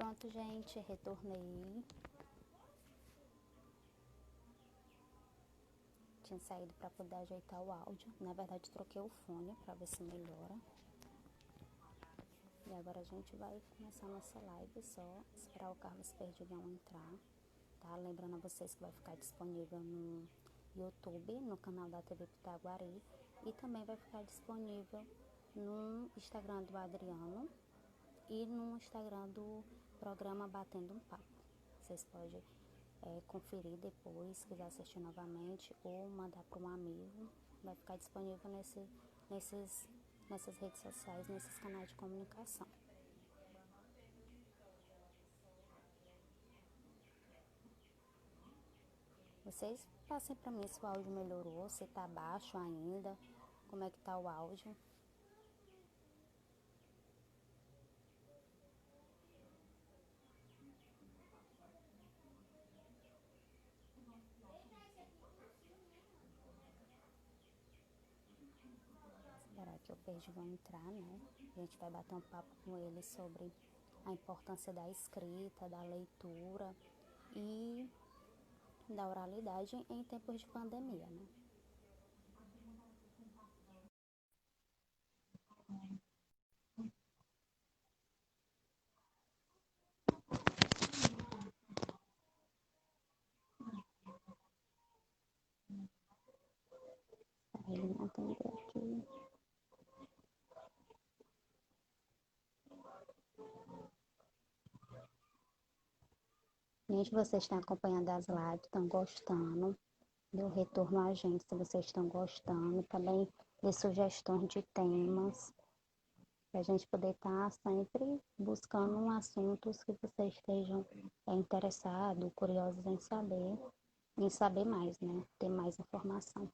Pronto, gente, retornei. Tinha saído para poder ajeitar o áudio. Na verdade, troquei o fone para ver se melhora. E agora a gente vai começar a nossa live, só esperar o Carlos Perdigão entrar, tá? Lembrando a vocês que vai ficar disponível no YouTube, no canal da TV Pitaguari, e também vai ficar disponível no Instagram do Adriano e no Instagram do programa Batendo um Papo. Vocês podem conferir depois, se quiser assistir novamente, ou mandar para um amigo. Vai ficar disponível nessas redes sociais, nesses canais de comunicação. Vocês passem para mim se o áudio melhorou, se tá baixo ainda, como é que tá o áudio. Esperar que o Perdigão entrar, né? A gente vai bater um papo com ele sobre a importância da escrita, da leitura e da oralidade em tempos de pandemia, né? Ele não atendeu aqui. Gente, vocês estão acompanhando as lives, estão gostando? Dê retorno a gente se vocês estão gostando. Também dê sugestões de temas, para a gente poder estar sempre buscando assuntos que vocês estejam interessados, curiosos em saber mais, né? Ter mais informação.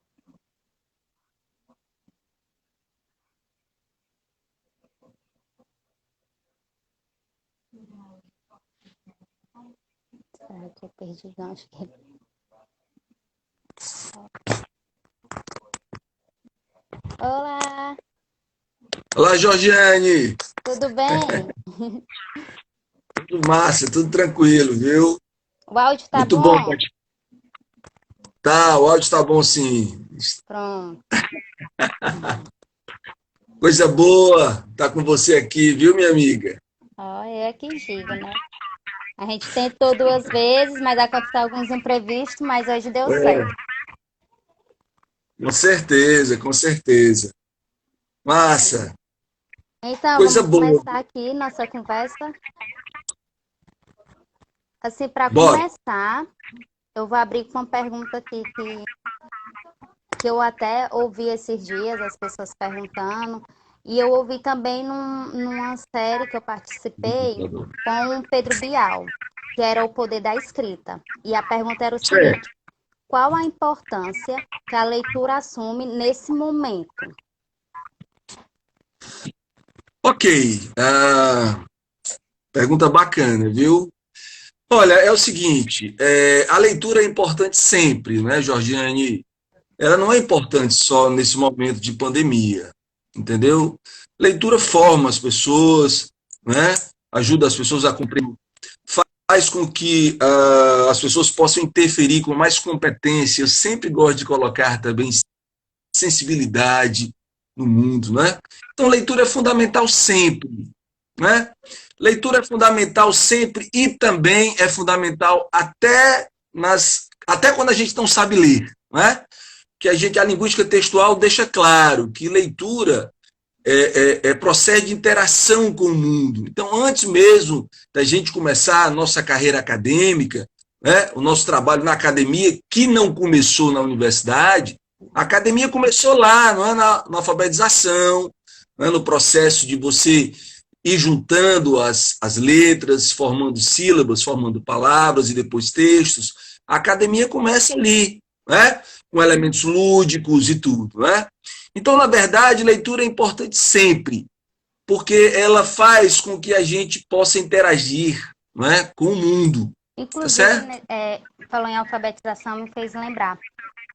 Será que eu perdi o gancho? Olá! Olá, Georgiane! Tudo bem? Tudo massa, tudo tranquilo, viu? O áudio tá Muito bom, bom? Tá, o áudio tá bom sim. Pronto. Coisa boa tá com você aqui, viu, minha amiga? É que digo, né? A gente tentou 2 vezes, mas aconteceu alguns imprevistos, mas hoje deu certo. Com certeza, com certeza. Massa, Então, coisa vamos boa. começar aqui nossa conversa. Assim, para Bora. começar, eu vou abrir com uma pergunta aqui que eu até ouvi esses dias, as pessoas perguntando, e eu ouvi também numa série que eu participei com o Pedro Bial, que era O Poder da Escrita. E a pergunta era o Certo. seguinte: qual a importância que a leitura assume nesse momento? Ok, pergunta bacana, viu? Olha, é o seguinte, a leitura é importante sempre, né, Georgiane? Ela não é importante só nesse momento de pandemia, entendeu? Leitura forma as pessoas, né? Ajuda as pessoas a compreender, faz com que as pessoas possam interferir com mais competência. Eu sempre gosto de colocar também sensibilidade no mundo, né? Então, leitura é fundamental sempre, né? Leitura é fundamental sempre e também é fundamental até quando a gente não sabe ler, né? Que a linguística textual deixa claro que leitura procede de interação com o mundo. Então, antes mesmo da gente começar a nossa carreira acadêmica, né, o nosso trabalho na academia, que não começou na universidade, a academia começou lá, não é, na alfabetização, não é, no processo de você ir juntando as letras, formando sílabas, formando palavras e depois textos. A academia começa ali, né, com elementos lúdicos e tudo, né? Então, na verdade, leitura é importante sempre, porque ela faz com que a gente possa interagir, não é, com o mundo, tá Inclusive, certo? né, falou em alfabetização, me fez lembrar.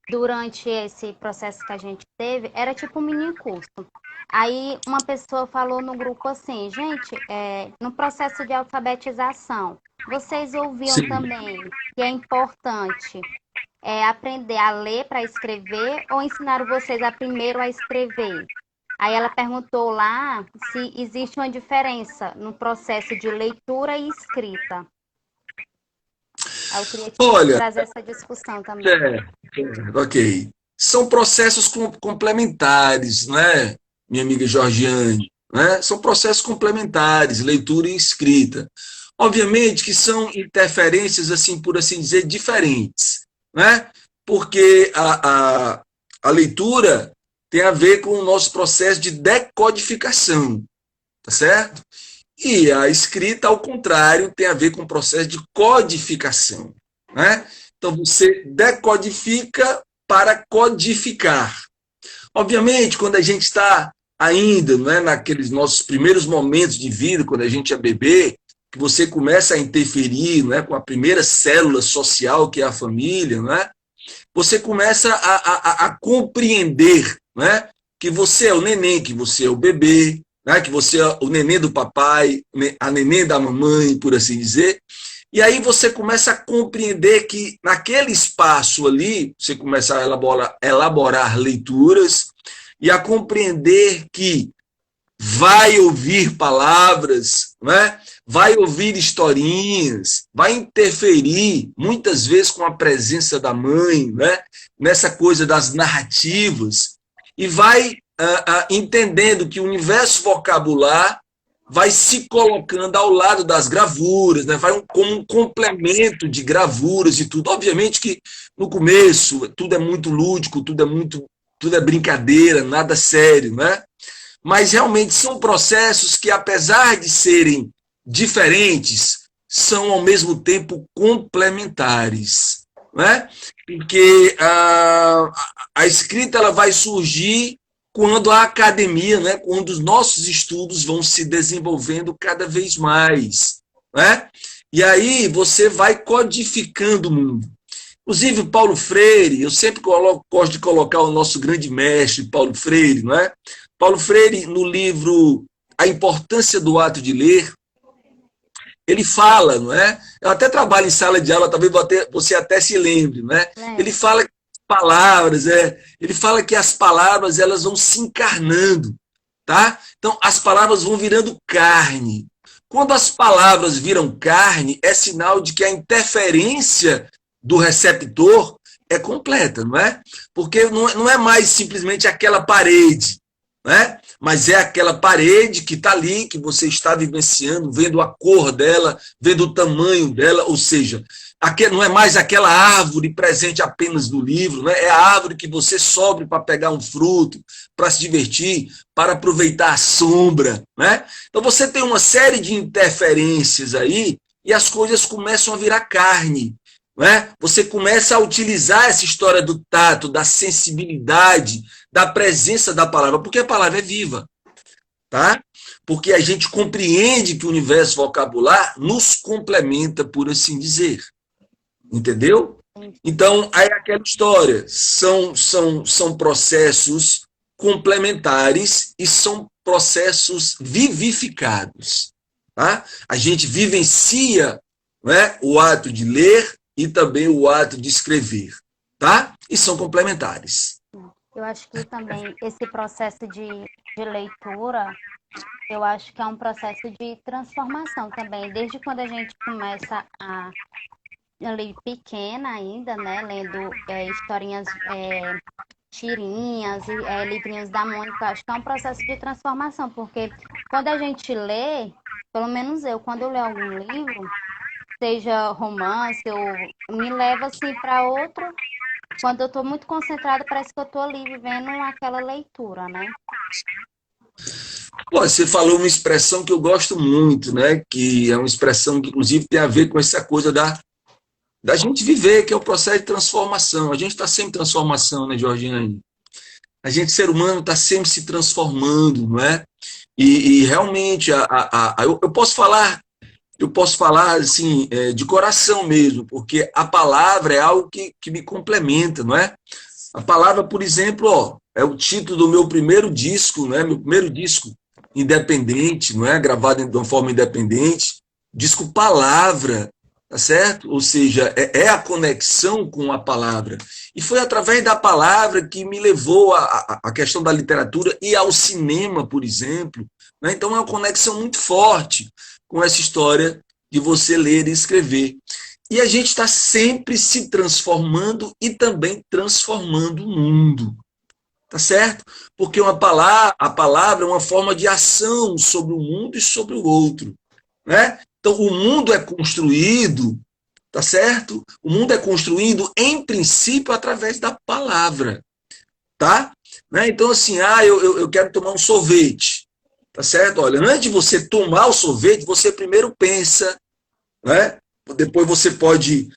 Durante esse processo que a gente teve, era tipo um mini curso. Aí uma pessoa falou no grupo assim, gente, no processo de alfabetização, vocês ouviam Sim. também que é importante aprender a ler para escrever ou ensinaram vocês a primeiro a escrever? Aí ela perguntou lá se existe uma diferença no processo de leitura e escrita. Aí eu queria Olha, trazer essa discussão também. é, ok. São processos complementares, né, minha amiga Georgiane? Né? São processos complementares, leitura e escrita. Obviamente que são interferências, assim, por assim dizer, diferentes, né? Porque a leitura tem a ver com o nosso processo de decodificação, tá certo? E a escrita, ao contrário, tem a ver com o processo de codificação, né? Então, você decodifica para codificar. Obviamente, quando a gente está ainda, não é, naqueles nossos primeiros momentos de vida, quando a gente é bebê, que você começa a interferir, não é, com a primeira célula social, que é a família, não é? Você começa a compreender, né, que você é o neném, que você é o bebê, né, que você é o neném do papai, a neném da mamãe, por assim dizer. E aí você começa a compreender que naquele espaço ali, você começa a elaborar leituras e a compreender que vai ouvir palavras, né? Vai ouvir historinhas, vai interferir, muitas vezes com a presença da mãe, né? Nessa coisa das narrativas, e vai entendendo que o universo vocabular vai se colocando ao lado das gravuras, né? Vai como um complemento de gravuras e tudo. Obviamente que no começo tudo é muito lúdico, tudo é brincadeira, nada sério, né? Mas realmente são processos que, apesar de serem diferentes, são ao mesmo tempo complementares, né? Porque a escrita ela vai surgir quando a academia, né, quando os nossos estudos vão se desenvolvendo cada vez mais, né? E aí você vai codificando o mundo. Inclusive, Paulo Freire, eu sempre gosto de colocar o nosso grande mestre, Paulo Freire, não é? Paulo Freire, no livro A Importância do Ato de Ler, ele fala, não é? Eu até trabalho em sala de aula, talvez você até se lembre, não é? Ele Lembro. fala que palavras, ele fala que as palavras elas vão se encarnando, tá? Então, as palavras vão virando carne. Quando as palavras viram carne, é sinal de que a interferência do receptor é completa, não é? Porque não é mais simplesmente aquela parede, né? Mas é aquela parede que está ali, que você está vivenciando, vendo a cor dela, vendo o tamanho dela, ou seja, não é mais aquela árvore presente apenas no livro, né? É a árvore que você sobe para pegar um fruto, para se divertir, para aproveitar a sombra, né? Então você tem uma série de interferências aí e as coisas começam a virar carne, né? Você começa a utilizar essa história do tato, da sensibilidade, da presença da palavra, porque a palavra é viva, tá? Porque a gente compreende que o universo vocabular nos complementa, por assim dizer, entendeu? Então, aí é aquela história, são processos complementares e são processos vivificados, tá? A gente vivencia, né, o ato de ler e também o ato de escrever, tá? E são complementares. Eu acho que também esse processo de leitura, eu acho que é um processo de transformação também. Desde quando a gente começa ali pequena ainda, né, lendo historinhas, tirinhas, livrinhos da Mônica, acho que é um processo de transformação, porque quando a gente lê, pelo menos eu, quando eu leio algum livro, seja romance, ou me leva assim para outro. Quando eu estou muito concentrada, parece que eu estou ali vivendo aquela leitura, né? Pô, você falou uma expressão que eu gosto muito, né? Que é uma expressão que, inclusive, tem a ver com essa coisa da gente viver, que é o processo de transformação. A gente está sempre em transformação, né, Georgiane? A gente, ser humano, está sempre se transformando, não é? E realmente, eu posso falar assim, de coração mesmo, porque a palavra é algo que me complementa, não é? A palavra, por exemplo, ó, é o título do meu primeiro disco, né? Meu primeiro disco independente, não é? Gravado de uma forma independente. Disco Palavra, tá certo? Ou seja, é a conexão com a palavra. E foi através da palavra que me levou à questão da literatura e ao cinema, por exemplo. Né? Então é uma conexão muito forte com essa história de você ler e escrever. E a gente está sempre se transformando e também transformando o mundo. Tá certo? Porque a palavra é uma forma de ação sobre o mundo e sobre o outro. Né? Então, o mundo é construído, tá certo? O mundo é construído, em princípio, através da palavra. Tá? Né? Então, assim, eu quero tomar um sorvete. Tá certo? Olha, antes de você tomar o sorvete, você primeiro pensa, né? Depois você pode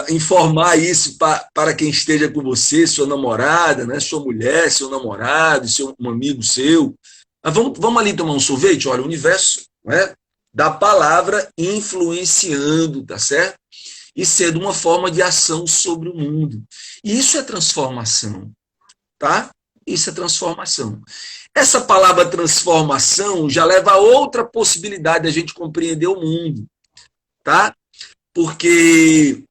informar isso para quem esteja com você, sua namorada, né? Sua mulher, seu namorado, um amigo seu. Mas vamos ali tomar um sorvete? Olha, o universo, né? Da palavra influenciando, tá certo? E sendo uma forma de ação sobre o mundo. E isso é transformação, tá? Isso é transformação. Essa palavra transformação já leva a outra possibilidade da gente compreender o mundo, tá? Porque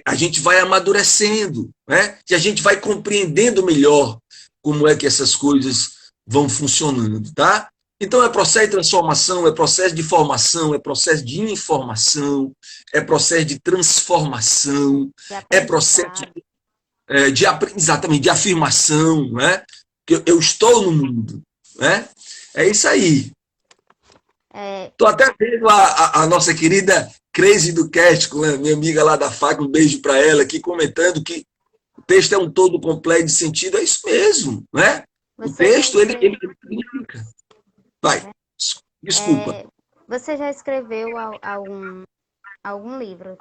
a gente vai amadurecendo, né? E a gente vai compreendendo melhor como é que essas coisas vão funcionando, tá? Então é processo de transformação, é processo de formação, é processo de informação, é processo de transformação, é processo exatamente, de afirmação, né? Que eu estou no mundo, né? É isso aí. Estou até vendo a nossa querida Crazy do Cast, minha amiga lá da FAC, um beijo para ela, aqui comentando que o texto é um todo completo de sentido. É isso mesmo, né? O texto, ele significa. Vai, desculpa. Você já escreveu algum livro?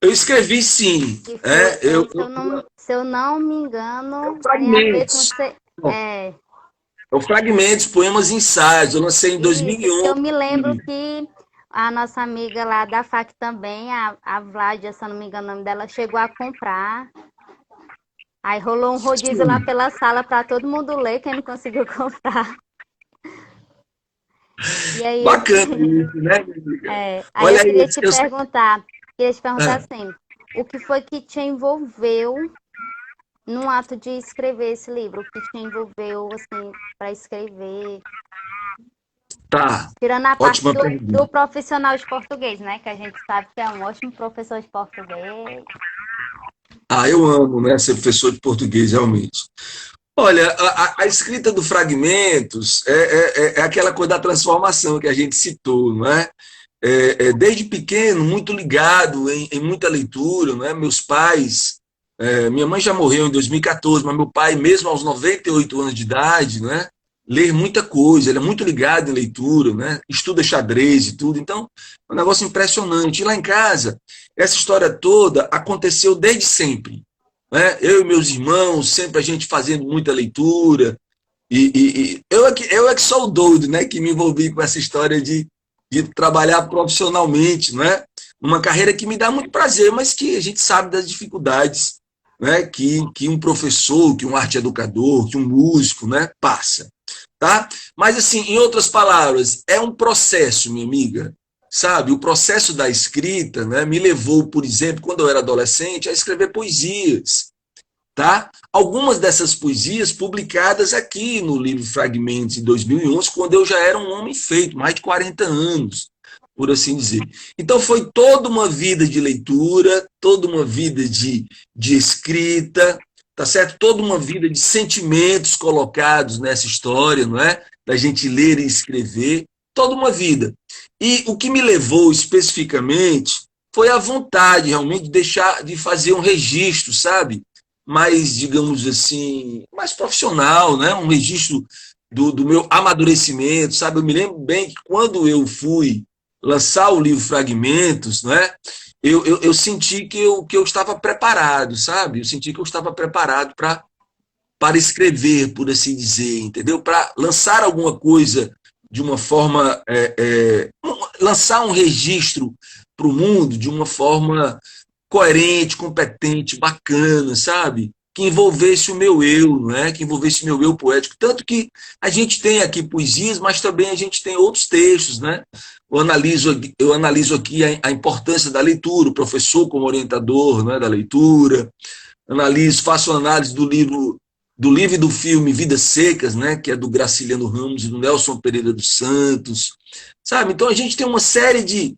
Eu escrevi, sim. Se eu não me engano, Fragmentos. É o Fragmentos, Poemas e Ensaios. Eu lancei em 2011. Eu me lembro que a nossa amiga lá da FAC também, a Vládia, se eu não me engano o nome dela, chegou a comprar. Aí rolou um rodízio lá pela sala para todo mundo ler, quem não conseguiu comprar. E aí, bacana isso, né? Aí olha, eu queria te perguntar assim, o que foi que te envolveu no ato de escrever esse livro? O que te envolveu, assim, para escrever? Tá. Tirando a parte do profissional de português, né? Que a gente sabe que é um ótimo professor de português. Eu amo, né, ser professor de português, realmente. Olha, a escrita do Fragmentos é aquela coisa da transformação que a gente citou, não é? Desde pequeno, muito ligado em muita leitura, não é? Meus pais, minha mãe já morreu em 2014, mas meu pai, mesmo aos 98 anos de idade, não é? Ler muita coisa, ele é muito ligado em leitura, né? Estuda xadrez e tudo, então é um negócio impressionante. E lá em casa, essa história toda aconteceu desde sempre. Né? Eu e meus irmãos, sempre a gente fazendo muita leitura, e eu é que sou o doido, né? Que me envolvi com essa história de trabalhar profissionalmente, né? Uma carreira que me dá muito prazer, mas que a gente sabe das dificuldades, né? Que um professor, que um arte educador, que um músico, né? Passa. Tá? Mas, assim, em outras palavras, é um processo, minha amiga, sabe? O processo da escrita, né, me levou, por exemplo, quando eu era adolescente, a escrever poesias, tá? Algumas dessas poesias publicadas aqui no livro Fragmentos, em 2011, quando eu já era um homem feito, mais de 40 anos, por assim dizer. Então, foi toda uma vida de leitura, toda uma vida de escrita, tá certo? Toda uma vida de sentimentos colocados nessa história, não é? Da gente ler e escrever, toda uma vida. E o que me levou especificamente foi a vontade realmente de fazer um registro, sabe? Mais, digamos assim, mais profissional, né? Um registro do meu amadurecimento, sabe? Eu me lembro bem que quando eu fui lançar o livro Fragmentos, né? Eu senti que eu estava preparado, sabe? Eu senti que eu estava preparado para escrever, por assim dizer, entendeu? Para lançar alguma coisa de uma forma, lançar um registro para o mundo de uma forma coerente, competente, bacana, sabe? que envolvesse o meu eu, não é? Que envolvesse o meu eu poético. Tanto que a gente tem aqui poesias, mas também a gente tem outros textos, né? Eu analiso aqui a importância da leitura, o professor como orientador, né, da leitura, analiso, faço análise do livro e do filme Vidas Secas, né, que é do Graciliano Ramos e do Nelson Pereira dos Santos, sabe? Então a gente tem uma série de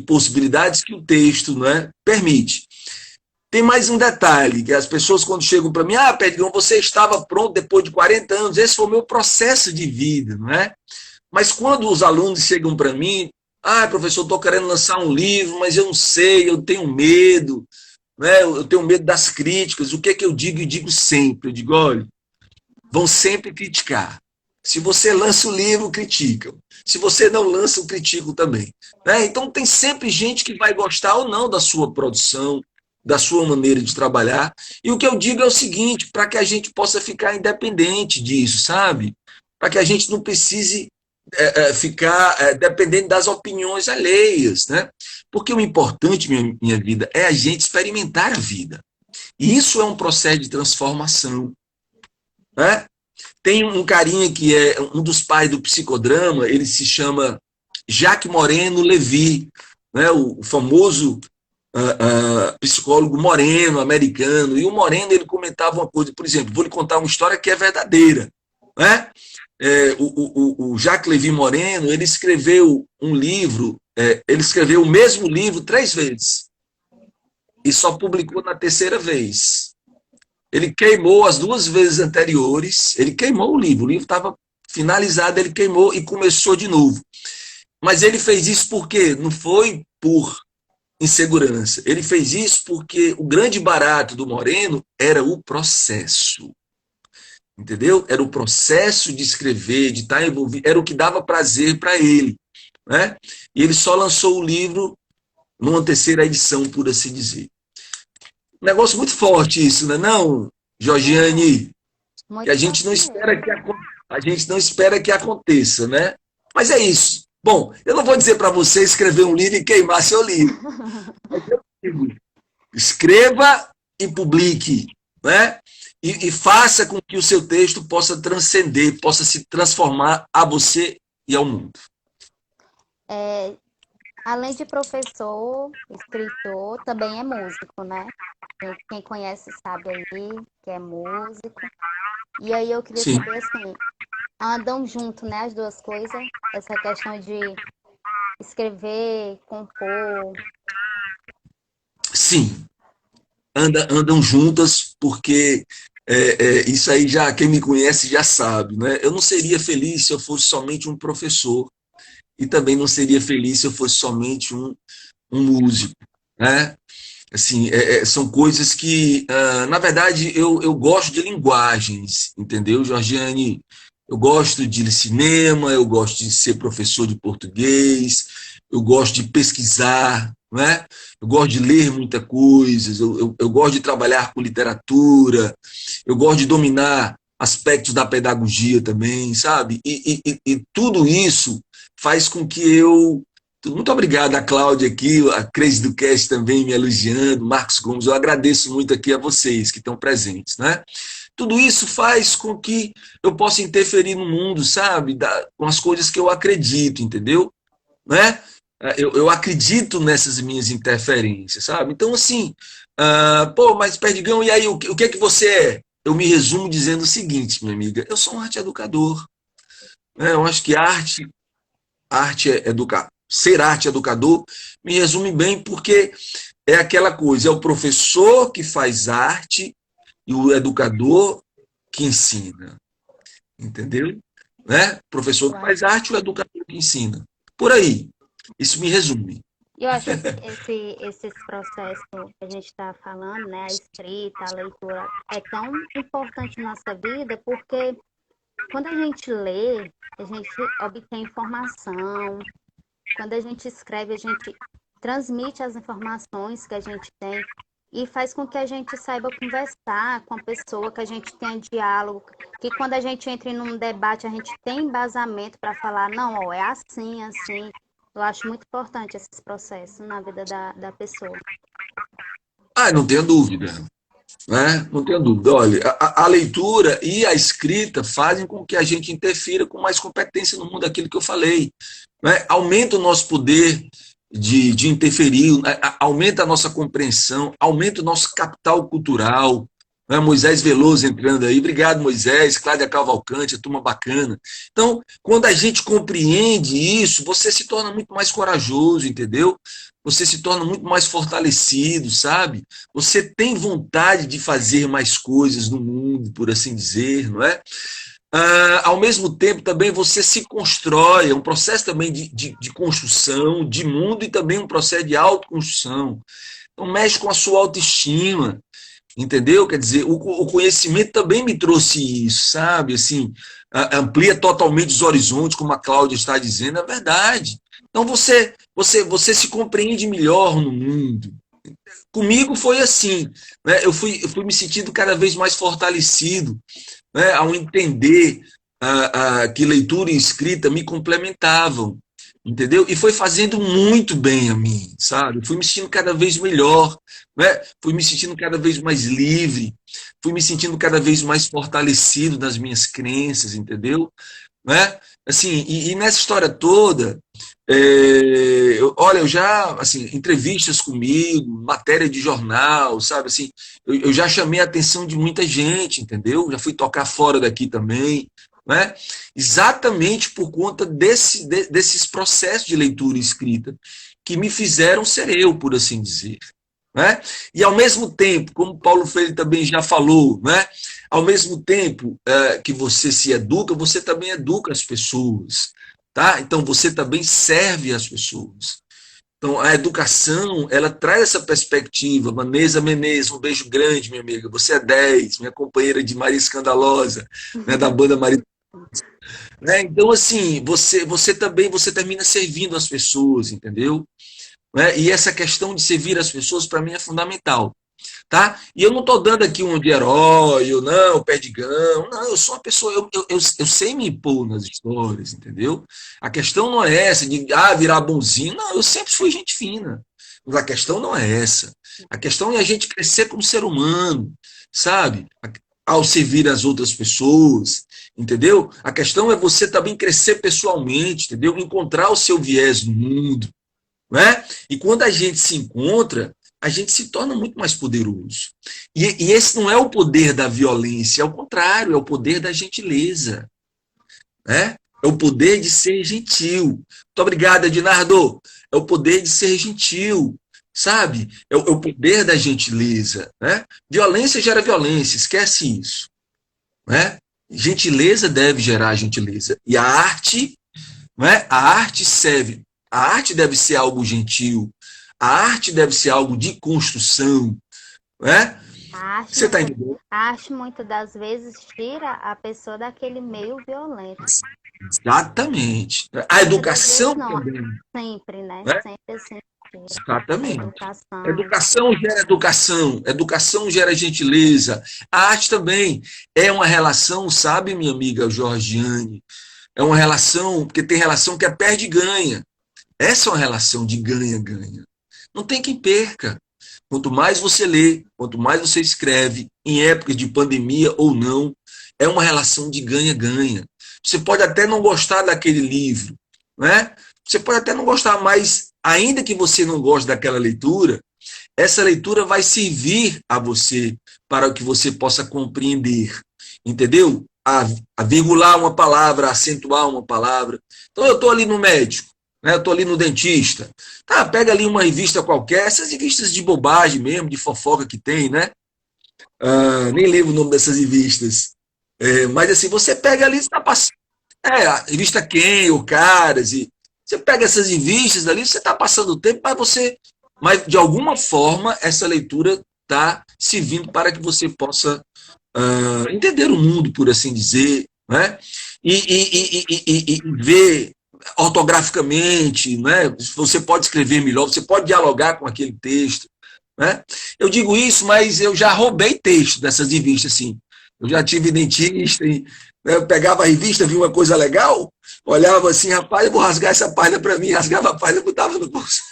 possibilidades que o texto, né, permite. Tem mais um detalhe, que as pessoas quando chegam para mim, Perdigão, você estava pronto depois de 40 anos, esse foi o meu processo de vida, não é? Mas quando os alunos chegam para mim, professor, estou querendo lançar um livro, mas eu não sei, eu tenho medo, né? Eu tenho medo das críticas, o que é que eu digo? Eu digo sempre, eu digo, olha, vão sempre criticar. Se você lança o livro, criticam. Se você não lança, criticam também. Né? Então tem sempre gente que vai gostar ou não da sua produção, da sua maneira de trabalhar. E o que eu digo é o seguinte, para que a gente possa ficar independente disso, sabe? Para que a gente não precise ficar dependendo das opiniões alheias, né? Porque o importante, minha vida, é a gente experimentar a vida. E isso é um processo de transformação, né? Tem um carinha que é um dos pais do psicodrama, ele se chama Jacques Moreno Levy, né? O famoso psicólogo moreno, americano. E o Moreno, ele comentava uma coisa, por exemplo, vou lhe contar uma história que é verdadeira, né? O Jacques Levy Moreno, ele escreveu um livro, ele escreveu o mesmo livro 3 vezes e só publicou na terceira vez. Ele queimou as 2 vezes anteriores, ele queimou o livro estava finalizado, ele queimou e começou de novo. Mas ele fez isso porque não foi por insegurança, ele fez isso porque o grande barato do Moreno era o processo. Entendeu? Era o processo de escrever, de estar envolvido, era o que dava prazer para ele, né? E ele só lançou o livro numa terceira edição, por assim dizer. Um negócio muito forte isso, né, não, Georgiane? Que Muito a gente não forte espera mesmo. que aconteça, né? Mas é isso. Bom, eu não vou dizer para você escrever um livro e queimar seu livro. Eu digo, escreva e publique, né? E faça com que o seu texto possa transcender, possa se transformar a você e ao mundo. É, além de professor, escritor, também é músico, né? Quem conhece sabe aí que é músico. E aí eu queria Sim, saber assim, andam junto, né, as duas coisas, essa questão de escrever, compor. sim. Andam juntas, porque isso aí já quem me conhece já sabe, né? Eu não seria feliz se eu fosse somente um professor e também não seria feliz se eu fosse somente um músico, né? Assim, são coisas que, na verdade, eu gosto de linguagens, entendeu, Georgiane? Eu gosto de cinema, eu gosto de ser professor de português, eu gosto de pesquisar, né? Eu gosto de ler muita coisa, eu gosto de trabalhar com literatura, eu gosto de dominar aspectos da pedagogia também, sabe? E tudo isso faz com que eu muito obrigado a Cláudia aqui, a Cris do Cast também me elogiando, Marcos Gomes, eu agradeço muito aqui a vocês que estão presentes, né? Tudo isso faz com que eu possa interferir no mundo, sabe? Com as coisas que eu acredito, entendeu? Né? Eu acredito nessas minhas interferências, sabe? Então, assim, mas Perdigão, e aí, o que é que você é? Eu me resumo dizendo o seguinte, minha amiga, eu sou um arte educador, né? Eu acho que arte é educar. Ser arte educador me resume bem porque é aquela coisa, é o professor que faz arte e o educador que ensina, entendeu? Né? O professor Eu que acho, faz arte e o educador que ensina. Por aí. Isso me resume. eu acho esses processos que a gente está falando, né, a escrita, a leitura, é tão importante na nossa vida porque quando a gente lê, a gente obtém informação. Quando a gente escreve, a gente transmite as informações que a gente tem e faz com que a gente saiba conversar com a pessoa, que a gente tenha diálogo, que quando a gente entra em um debate, a gente tem embasamento para falar, não, ó, é assim, assim. Eu acho muito importante esses processos na vida da pessoa. Não tenho dúvida. né? Não tenho dúvida. Olha, a leitura e a escrita fazem com que a gente interfira com mais competência no mundo, daquilo que eu falei, né? Aumenta o nosso poder de interferir, aumenta a nossa compreensão, aumenta o nosso capital cultural. Né? Moisés Veloso entrando aí, obrigado Moisés, Cláudia Cavalcante, a turma bacana. Então, quando a gente compreende isso, você se torna muito mais corajoso, entendeu? Você se torna muito mais fortalecido, sabe? Você tem vontade de fazer mais coisas no mundo, por assim dizer, não é? Ao mesmo tempo, também você se constrói, é um processo também de construção de mundo e também um processo de autoconstrução. Então, mexe com a sua autoestima, entendeu? Quer dizer, o conhecimento também me trouxe isso, sabe? Assim, amplia totalmente os horizontes, como a Cláudia está dizendo, é verdade. Então, você se compreende melhor no mundo. Comigo foi assim, né? Eu fui me sentindo cada vez mais fortalecido, né? Ao entender que leitura e escrita me complementavam, entendeu? E foi fazendo muito bem a mim, sabe? Fui me sentindo cada vez melhor, né? Fui me sentindo cada vez mais livre, fui me sentindo cada vez mais fortalecido nas minhas crenças, entendeu? Né? Assim, e nessa história toda, olha, eu já, assim, entrevistas comigo, matéria de jornal, sabe, assim, eu já chamei a atenção de muita gente, entendeu? Já fui tocar fora daqui também, né? Exatamente por conta desses processos de leitura e escrita que me fizeram ser eu, por assim dizer. Né? E ao mesmo tempo, como Paulo Freire também já falou, né? Ao mesmo tempo que você se educa, você também educa as pessoas, tá? Então você também serve as pessoas. Então a educação, ela traz essa perspectiva. Vanessa Menezes, um beijo grande, minha amiga. Você é 10, minha companheira de Maria Escandalosa, né, da banda Maria. Né? Então assim, você termina servindo as pessoas, entendeu? Né? E essa questão de servir as pessoas, para mim, é fundamental. Tá? E eu não estou dando aqui um de herói, ou não, perdigão, não, eu sou uma pessoa, eu sei me impor nas histórias, entendeu? A questão não é essa de virar bonzinho, não, eu sempre fui gente fina, mas a questão não é essa, a questão é a gente crescer como ser humano, sabe? Ao servir as outras pessoas, entendeu? A questão é você também crescer pessoalmente, entendeu? Encontrar o seu viés no mundo, né? E quando a gente se encontra, a gente se torna muito mais poderoso. E esse não é o poder da violência, é o contrário, é o poder da gentileza. Né? É o poder de ser gentil. Muito obrigado, Ednardo. É o poder de ser gentil, sabe? É o poder da gentileza. Né? Violência gera violência, esquece isso. Né? Gentileza deve gerar gentileza. E a arte serve. A arte deve ser algo gentil. A arte deve ser algo de construção. Né? A arte, Você está entendendo? a arte muitas das vezes tira a pessoa daquele meio violento. Exatamente. A Muitas das vezes educação não, também. sempre, né? Né? Sempre assim. A Exatamente. educação. Educação gera educação, educação gera gentileza. A arte também é uma relação, sabe, minha amiga Georgiane? É uma relação, porque tem relação que é perde e ganha. Essa é uma relação de ganha-ganha. Não tem quem perca. Quanto mais você lê, quanto mais você escreve, em épocas de pandemia ou não, é uma relação de ganha-ganha. Você pode até não gostar daquele livro, né? Você pode até não gostar, mas ainda que você não goste daquela leitura, essa leitura vai servir a você para que você possa compreender, entendeu? A virgular uma palavra, a acentuar uma palavra. Então eu estou ali no médico, né? Eu estou ali no dentista. Tá, pega ali uma revista qualquer, essas revistas de bobagem mesmo, de fofoca que tem, né? Nem lembro o nome dessas revistas. Mas assim, você pega ali, você está passando. A revista Quem, o Caras, e você pega essas revistas ali, você está passando o tempo, mas de alguma forma essa leitura está servindo para que você possa entender o mundo, por assim dizer, né? E ver ortograficamente, né? Você pode escrever melhor, você pode dialogar com aquele texto, né? Eu digo isso, mas eu já roubei texto dessas revistas, assim. Eu já tive dentista, né, eu pegava a revista, via uma coisa legal, olhava assim, rapaz, eu vou rasgar essa página para mim, rasgava a página e botava no bolso.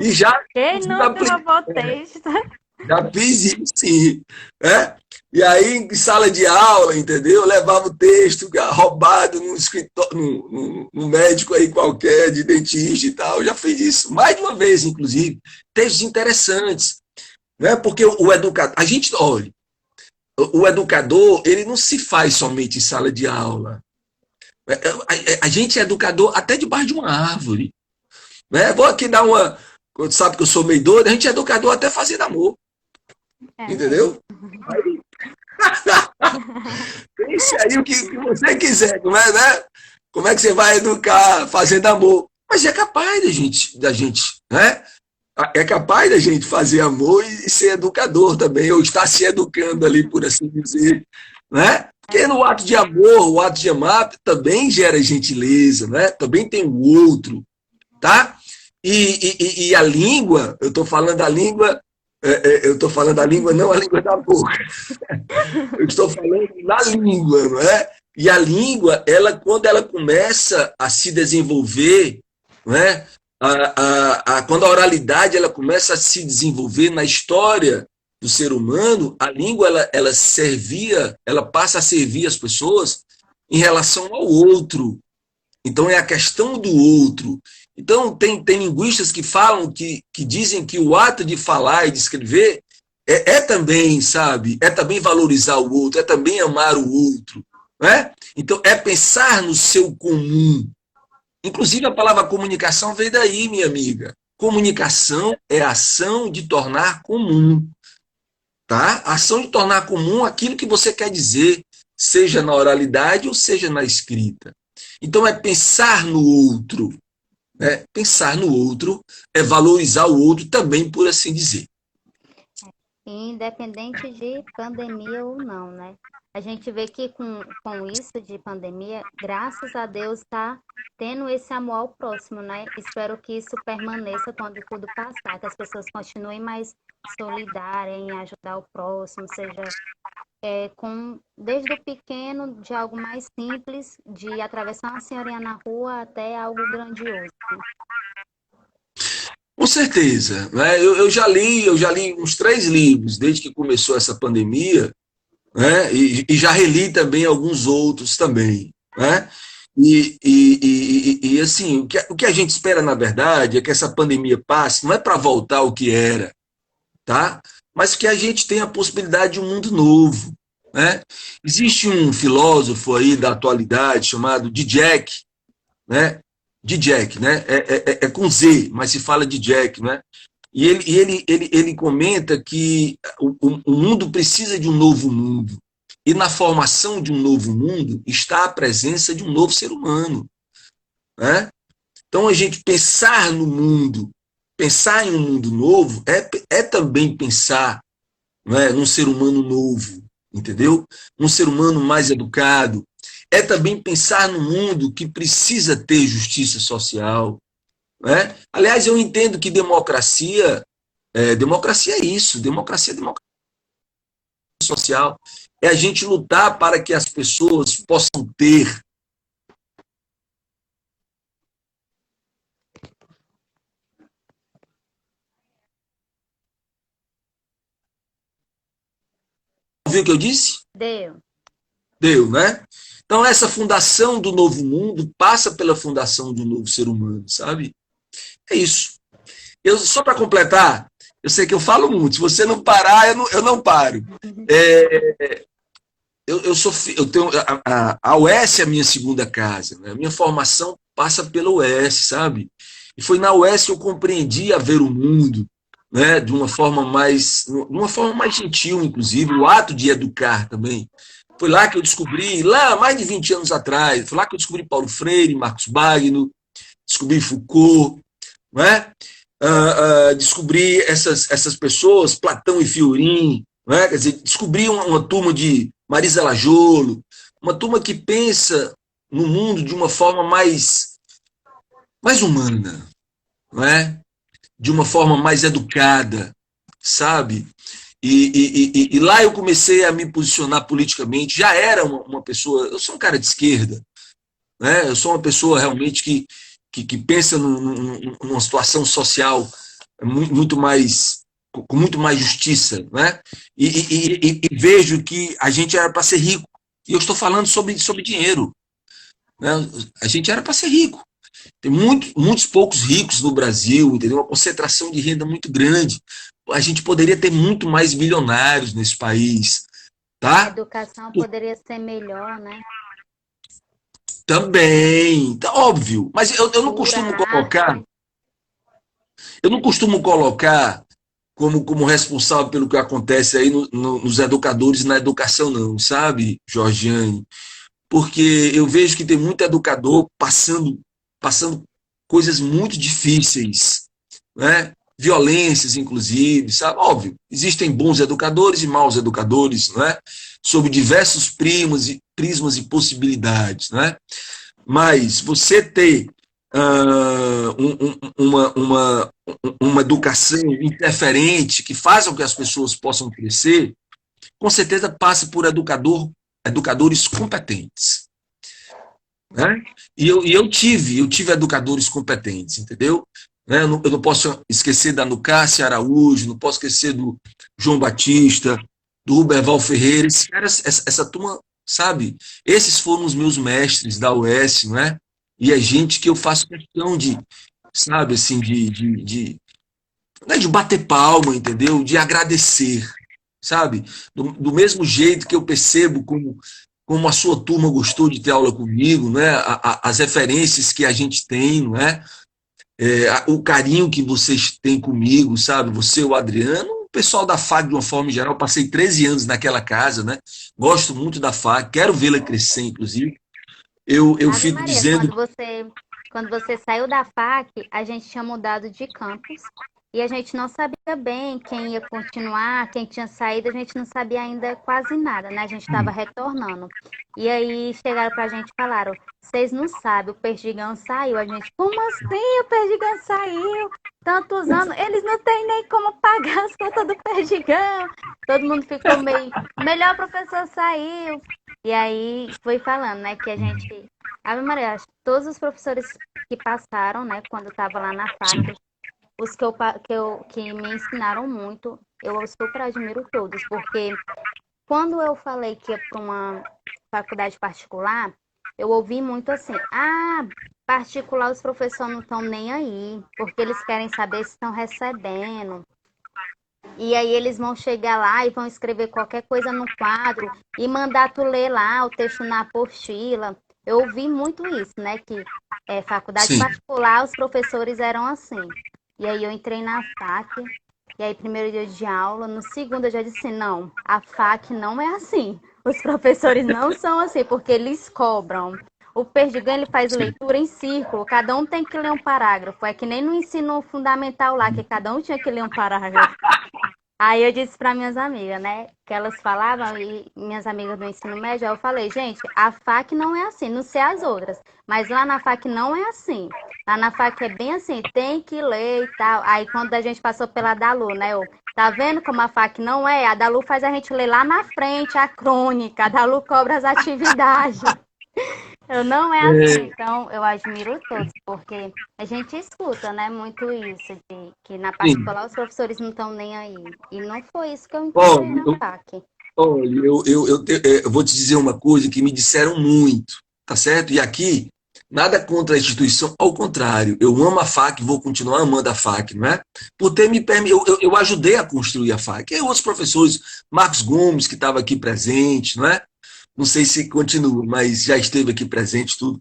E já Quem nunca roubou texto? Já fiz isso, sim. Né? E aí, em sala de aula, entendeu? Levava o texto roubado num escritório, num médico aí qualquer, de dentista e tal. Já fiz isso mais de uma vez, inclusive. Textos interessantes. Né? Porque o educador. A gente, olha, o educador, ele não se faz somente em sala de aula. A gente é educador até debaixo de uma árvore. Né? Vou aqui dar uma. Sabe que eu sou meio doido, a gente é educador até fazendo amor. É mesmo. Entendeu? Pense aí o que você quiser, como é, né? Como é que você vai educar fazendo amor? Mas é capaz da gente, né? É capaz da gente fazer amor e ser educador também, ou estar se educando ali, por assim dizer, né? Porque no ato de amor, o ato de amar também gera gentileza, né? Também tem o outro, tá? E a língua, eu estou falando da língua, eu estou falando da língua, não a língua da boca. Eu estou falando na língua, não é? E a língua, ela, quando ela começa a se desenvolver, não é? Quando a oralidade ela começa a se desenvolver na história do ser humano, a língua ela servia, ela passa a servir as pessoas em relação ao outro. Então é a questão do outro. Então tem linguistas que falam, que dizem que o ato de falar e de escrever é também, sabe? É também valorizar o outro, é também amar o outro. Né? Então é pensar no seu comum. Inclusive a palavra comunicação veio daí, minha amiga. Comunicação é a ação de tornar comum. Tá? A ação de tornar comum aquilo que você quer dizer, seja na oralidade ou seja na escrita. Então é pensar no outro. Né? Pensar no outro é valorizar o outro também, por assim dizer. Independente de pandemia ou não, né? A gente vê que com isso de pandemia, graças a Deus está tendo esse amor ao próximo, né? Espero que isso permaneça quando tudo passar, que as pessoas continuem mais solidárias em ajudar o próximo, seja desde o pequeno, de algo mais simples, de atravessar uma senhorinha na rua até algo grandioso. Com certeza. Né? Eu já li uns 3 livros desde que começou essa pandemia, né? E já reli também alguns outros também. Né? E assim, o que a gente espera, na verdade, é que essa pandemia passe, não é para voltar ao que era, tá? Mas que a gente tenha a possibilidade de um mundo novo. Né? Existe um filósofo aí da atualidade chamado Dijak, né? Dijak, né? É com Z, mas se fala Dijak, né? E ele comenta que o mundo precisa de um novo mundo. E na formação de um novo mundo está a presença de um novo ser humano. Né? Então, a gente pensar no mundo, pensar em um mundo novo, é também pensar, não é, num ser humano novo, entendeu? Um ser humano mais educado. É também pensar no mundo que precisa ter justiça social. Né? Aliás, eu entendo que democracia é isso, democracia é democracia social. É a gente lutar para que as pessoas possam ter. Viu o que eu disse? Deu. Deu, né? Então, essa fundação do novo mundo passa pela fundação de um novo ser humano, sabe? É isso. Só para completar, eu sei que eu falo muito, se você não parar, eu não paro. É, eu tenho a UES é a minha segunda casa, né? A minha formação passa pela UES, sabe? E foi na UES que eu compreendi a ver o mundo, né? De uma forma mais gentil, inclusive, o ato de educar também. Foi lá que eu descobri, lá mais de 20 anos atrás, foi lá que eu descobri Paulo Freire, Marcos Bagno, descobri Foucault, né? Descobri essas pessoas, Platão e Fiorin, né? Quer dizer, descobri uma turma de Marisa Lajolo, uma turma que pensa no mundo de uma forma mais humana, né? De uma forma mais educada, sabe? E lá eu comecei a me posicionar politicamente, já era uma pessoa, eu sou um cara de esquerda, né? Eu sou uma pessoa realmente que pensa numa situação social muito mais com muito mais justiça, né? E vejo que a gente era para ser rico. E eu estou falando sobre dinheiro, né? A gente era para ser rico. Tem muitos poucos ricos no Brasil, entendeu? Uma concentração de renda muito grande. A gente poderia ter muito mais milionários nesse país, A tá? educação poderia ser melhor, né? Também, tá óbvio. Mas eu não Cultura, costumo colocar, arte. eu não costumo colocar como responsável pelo que acontece aí nos educadores na educação, não, sabe, Georgiane? Porque eu vejo que tem muito educador passando coisas muito difíceis, né? Violências, inclusive, sabe? Óbvio, existem bons educadores e maus educadores, né? Sob diversos prismas e possibilidades, né? Mas você ter uma educação interferente que faça com que as pessoas possam crescer, com certeza passa por educadores competentes. Né? Eu tive educadores competentes, entendeu? Né? Eu não posso esquecer da Nucácia Araújo, não posso esquecer do João Batista, do Ruberval Ferreira, essa turma, sabe? Esses foram os meus mestres da UES, né? E é gente que eu faço questão de, sabe, assim, de bater palma, entendeu? De agradecer, sabe? Do mesmo jeito que eu percebo como a sua turma gostou de ter aula comigo, né? As referências que a gente tem, não é? O carinho que vocês têm comigo, sabe? Você, o Adriano, o pessoal da FAC de uma forma geral, passei 13 anos naquela casa, né? Gosto muito da FAC, quero vê-la crescer, inclusive. Eu Ave fico Maria, dizendo, quando você saiu da FAC, a gente tinha mudado de campus e a gente não sabia bem quem ia continuar, quem tinha saído, a gente não sabia ainda quase nada, né? A gente estava retornando. E aí chegaram pra gente e falaram: vocês não sabem, o Perdigão saiu. A gente, como assim o Perdigão saiu? Tantos anos, eles não têm nem como pagar as contas do Perdigão. Todo mundo ficou meio, melhor professor saiu. E aí foi falando, né, que a gente. Ave Maria, todos os professores que passaram, né, quando eu estava lá na FAC, os que me ensinaram muito, eu super admiro todos, porque quando eu falei que ia para uma faculdade particular, eu ouvi muito assim: ah, particular os professores não estão nem aí, porque eles querem saber se estão recebendo. E aí eles vão chegar lá e vão escrever qualquer coisa no quadro e mandar tu ler lá o texto na apostila. Eu ouvi muito isso, né? Que faculdade sim, particular, os professores eram assim. E aí eu entrei na FAC, e aí primeiro dia de aula, no segundo eu já disse, não, a FAC não é assim. Os professores não são assim, porque eles cobram. O Perdigão, ele faz sim. leitura em círculo, cada um tem que ler um parágrafo. É que nem no ensino fundamental lá, que cada um tinha que ler um parágrafo. Aí eu disse para minhas amigas, né, que elas falavam, e minhas amigas do ensino médio, eu falei: gente, a FAC não é assim, não sei as outras, mas lá na FAC não é assim. Lá na FAC é bem assim, tem que ler e tal. Aí quando a gente passou pela Dalu, né, tá vendo como a FAC não é? A Dalu faz a gente ler lá na frente a crônica, a Dalu cobra as atividades. Eu não é assim, então eu admiro todos, porque a gente escuta, né, muito isso, de que na Sim. particular os professores não estão nem aí. E não foi isso que eu encontrei Olha, na FAC. eu vou te dizer uma coisa que me disseram muito, tá certo? E aqui, nada contra a instituição, ao contrário, eu amo a FAC, vou continuar amando a FAC, não é? Por ter me permitido, eu ajudei a construir a FAC. E outros professores, Marcos Gomes, que estava aqui presente, não é? Não sei se continua, mas já esteve aqui presente, tudo.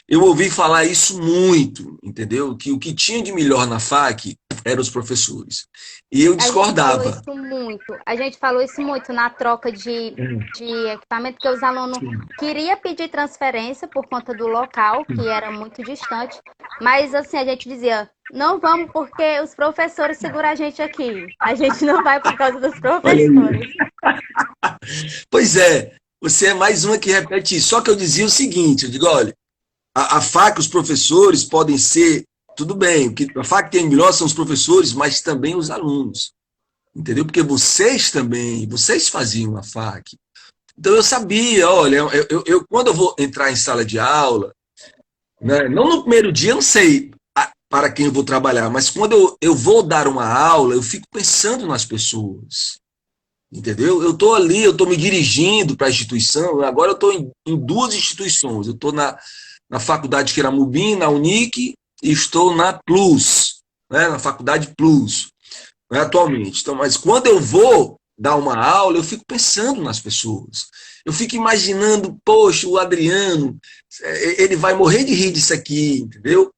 Eu ouvi falar isso muito, entendeu? Que o que tinha de melhor na FAC eram os professores. E eu A gente falou discordava. isso muito. A gente falou isso muito na troca de equipamento, que os alunos Sim, queriam pedir transferência por conta do local, que era muito distante. Mas assim, a gente dizia, não vamos porque os professores seguram a gente aqui. A gente não vai por causa dos olha professores. aí. Pois é, você é mais uma que repete isso. Só que eu dizia o seguinte, eu digo, olha, a FAC, os professores podem ser, tudo bem, o que a FAC tem melhor são os professores, mas também os alunos, entendeu? Porque vocês faziam a FAC. Então eu sabia, olha, quando eu vou entrar em sala de aula, né, não no primeiro dia, eu não sei, para quem eu vou trabalhar, mas quando eu vou dar uma aula, eu fico pensando nas pessoas. Entendeu? Eu estou ali, eu estou me dirigindo para a instituição, agora eu estou em duas instituições. Eu estou na Faculdade Queiramubim, na Unic, e estou na Plus, né, na Faculdade Plus, né, atualmente. Então, mas quando eu vou dar uma aula, eu fico pensando nas pessoas. Eu fico imaginando, poxa, o Adriano, ele vai morrer de rir disso aqui, entendeu?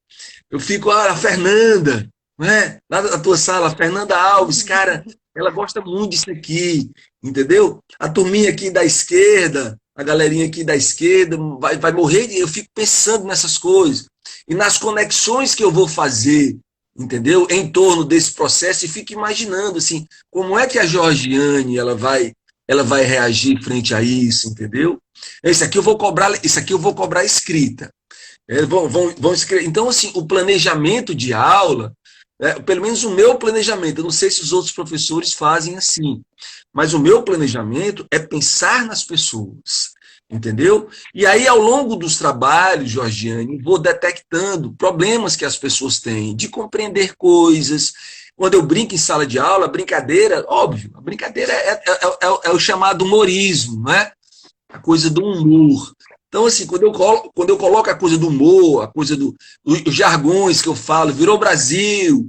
Eu fico, a Fernanda, né? Lá da tua sala, a Fernanda Alves, cara, ela gosta muito disso aqui, entendeu? A turminha aqui da esquerda, a galerinha aqui da esquerda, vai morrer, eu fico pensando nessas coisas, e nas conexões que eu vou fazer, entendeu? Em torno desse processo, e fico imaginando, assim, como é que a Georgiane, ela vai reagir frente a isso, entendeu? Isso aqui eu vou cobrar escrita. Vão escrever. Então, assim, o planejamento de aula, né, pelo menos o meu planejamento, eu não sei se os outros professores fazem assim, mas o meu planejamento é pensar nas pessoas, entendeu? E aí, ao longo dos trabalhos, Georgiane, vou detectando problemas que as pessoas têm, de compreender coisas. Quando eu brinco em sala de aula, a brincadeira, óbvio, a brincadeira é o chamado humorismo, né? A coisa do humor. Então, assim, quando eu coloco a coisa do humor, a coisa dos jargões que eu falo, virou Brasil,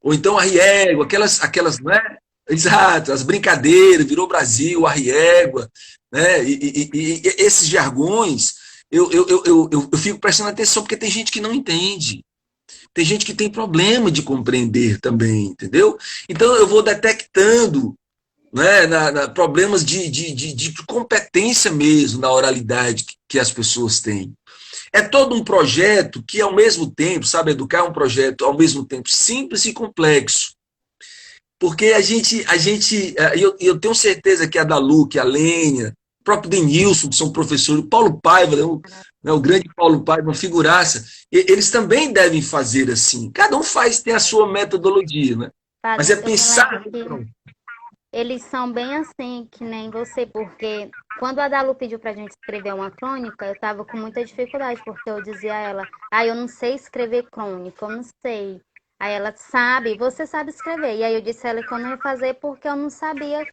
ou então a Riégua, aquelas, né? Exato, as brincadeiras, virou Brasil, a Riégua, né? E esses jargões, eu fico prestando atenção, porque tem gente que não entende. Tem gente que tem problema de compreender também, entendeu? Então, eu vou detectando, né, problemas de competência mesmo na oralidade que as pessoas têm. É todo um projeto que, ao mesmo tempo, sabe, educar é um projeto, ao mesmo tempo, simples e complexo. Porque eu tenho certeza que a Dalu, que a Lênia, o próprio Denilson, que são professores, o Paulo Paiva, o grande Paulo Paiva, uma figuraça, eles também devem fazer assim. Cada um tem a sua metodologia, né? Mas é Fazendo, eu me pensar. lembro que eles são bem assim, que nem você, porque quando a Dalu pediu pra gente escrever uma crônica, eu tava com muita dificuldade, porque eu dizia a ela, eu não sei escrever crônica, eu não sei. Aí ela, sabe, você sabe escrever. E aí eu disse a ela que eu não ia fazer porque eu não sabia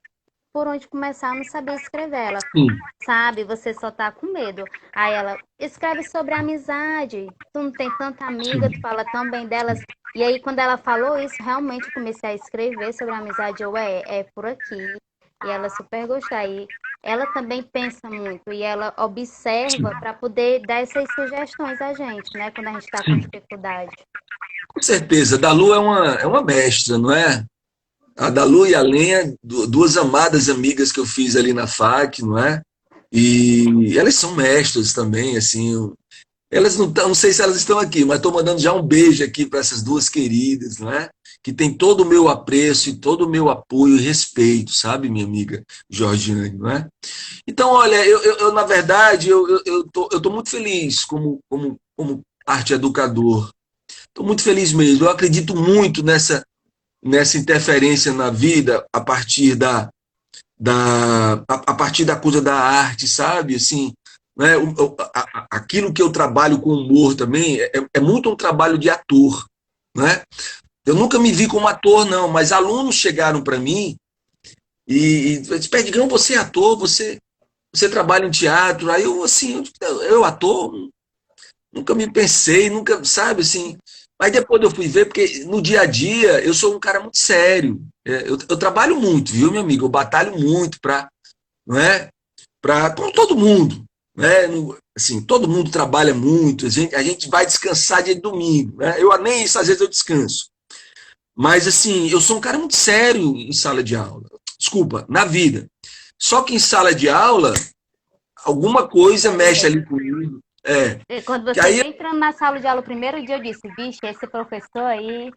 por onde começar, eu não sabia escrever. Ela, Sim, sabe, você só tá com medo. Aí ela, escreve sobre amizade. Tu não tem tanta amiga, tu sim. fala tão bem delas. E aí, quando ela falou isso, realmente eu comecei a escrever sobre a amizade. É por aqui. E ela super gostou. E ela também pensa muito e ela observa para poder dar essas sugestões a gente, né? Quando a gente está com dificuldade. Com certeza, a Dalu é uma mestra, não é? A Dalu e a Lenha, duas amadas amigas que eu fiz ali na FAC, não é? E elas são mestras também, assim. Elas não sei se elas estão aqui, mas estou mandando já um beijo aqui para essas duas queridas, não é? Que tem todo o meu apreço e todo o meu apoio e respeito, sabe, minha amiga Georgiane, não é? Então, olha, na verdade, eu tô muito feliz como arte educador. Estou muito feliz mesmo. Eu acredito muito nessa interferência na vida a partir da coisa da arte, sabe? Assim, né? Aquilo que eu trabalho com humor também é muito um trabalho de ator, né? Eu nunca me vi como ator, não, mas alunos chegaram para mim e disseram, Perdigão, você é ator, você trabalha em teatro. Aí eu, assim, eu ator, nunca me pensei, nunca, sabe, assim. Mas depois eu fui ver, porque no dia a dia eu sou um cara muito sério. Eu trabalho muito, viu, meu amigo? Eu batalho muito para, não é? Como todo mundo, né? Assim, todo mundo trabalha muito, a gente vai descansar dia de domingo, né? Eu nem isso, às vezes eu descanso. Mas, assim, eu sou um cara muito sério em sala de aula. Desculpa, na vida. Só que em sala de aula, alguma coisa mexe ali comigo. Quando Que você aí veio entrando na sala de aula o primeiro dia, eu disse, vixe, esse professor aí,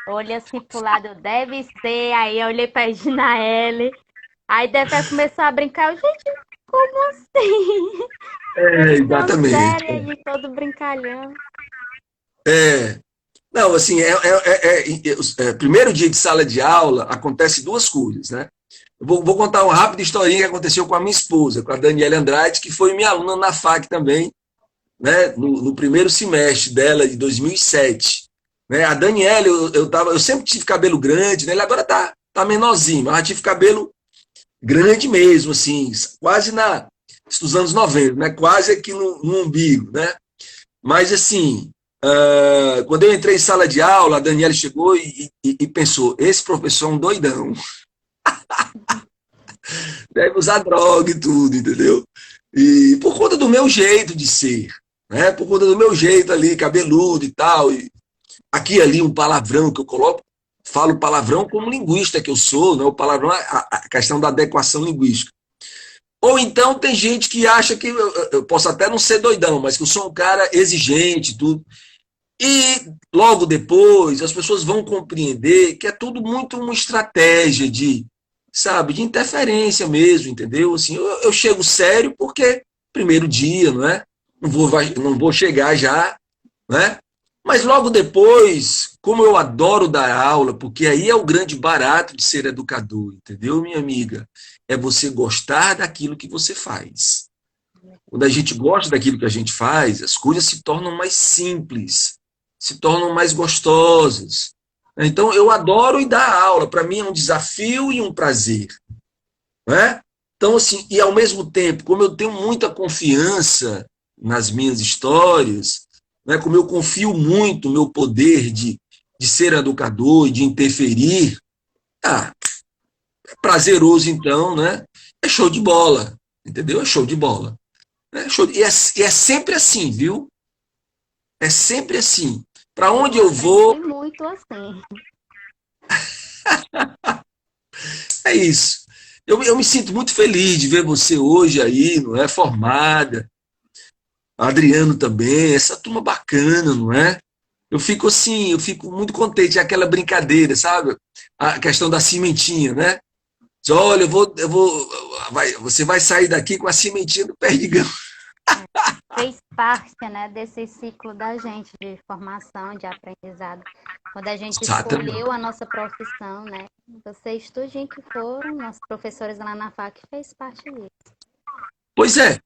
olha assim pro lado, deve ser. Aí eu olhei pra Ginaele, aí Defé começou a brincar. Eu, gente, como assim? Ele tão exatamente. sério ali, todo brincalhão. É, não, assim, primeiro dia de sala de aula acontece duas coisas, né? Eu vou contar uma rápida historinha que aconteceu com a minha esposa, com a Daniela Andrade, que foi minha aluna na FAC também, né? No primeiro semestre dela, de 2007. né? A Daniela, eu sempre tive cabelo grande, né? Ele agora tá menorzinho, mas eu tive cabelo grande mesmo, assim, quase nos anos 90, né? Quase aqui no umbigo, né? Mas, assim, quando eu entrei em sala de aula, a Daniela chegou e pensou, esse professor é um doidão, deve usar droga e tudo, entendeu? E por conta do meu jeito de ser, né? Por conta do meu jeito ali, cabeludo e tal, e aqui e ali um palavrão que eu coloco, falo palavrão como linguista que eu sou, né? O palavrão, a questão da adequação linguística. Ou então tem gente que acha que eu posso até não ser doidão, mas que eu sou um cara exigente, tudo. E logo depois as pessoas vão compreender que é tudo muito uma estratégia de, sabe, de interferência mesmo, entendeu? Assim, eu chego sério porque primeiro dia, não é? Não vou chegar já, né? Mas logo depois, como eu adoro dar aula, porque aí é o grande barato de ser educador, entendeu, minha amiga? É você gostar daquilo que você faz. Quando a gente gosta daquilo que a gente faz, as coisas se tornam mais simples, se tornam mais gostosas. Então, eu adoro ir dar aula. Para mim é um desafio e um prazer. Né? Então, assim, e ao mesmo tempo, como eu tenho muita confiança nas minhas histórias, né, como eu confio muito no meu poder de ser educador e de interferir, é prazeroso, então, né? É show de bola, entendeu? É show de bola. E é sempre assim, viu? É sempre assim. Para onde Eu eu vou, sempre muito assim. é isso. Eu me sinto muito feliz de ver você hoje aí, não é? Formada. Adriano também, essa turma bacana, não é? Eu fico assim, eu fico muito contente, é aquela brincadeira, sabe? A questão da cimentinha, né? Diz, olha, você vai sair daqui com a cimentinha do perdigão. Fez parte, né, desse ciclo da gente de formação, de aprendizado. Quando a gente Exatamente. escolheu a nossa profissão, né? Vocês tudinho que foram, nossos professores lá na FAC fez parte disso. Pois é,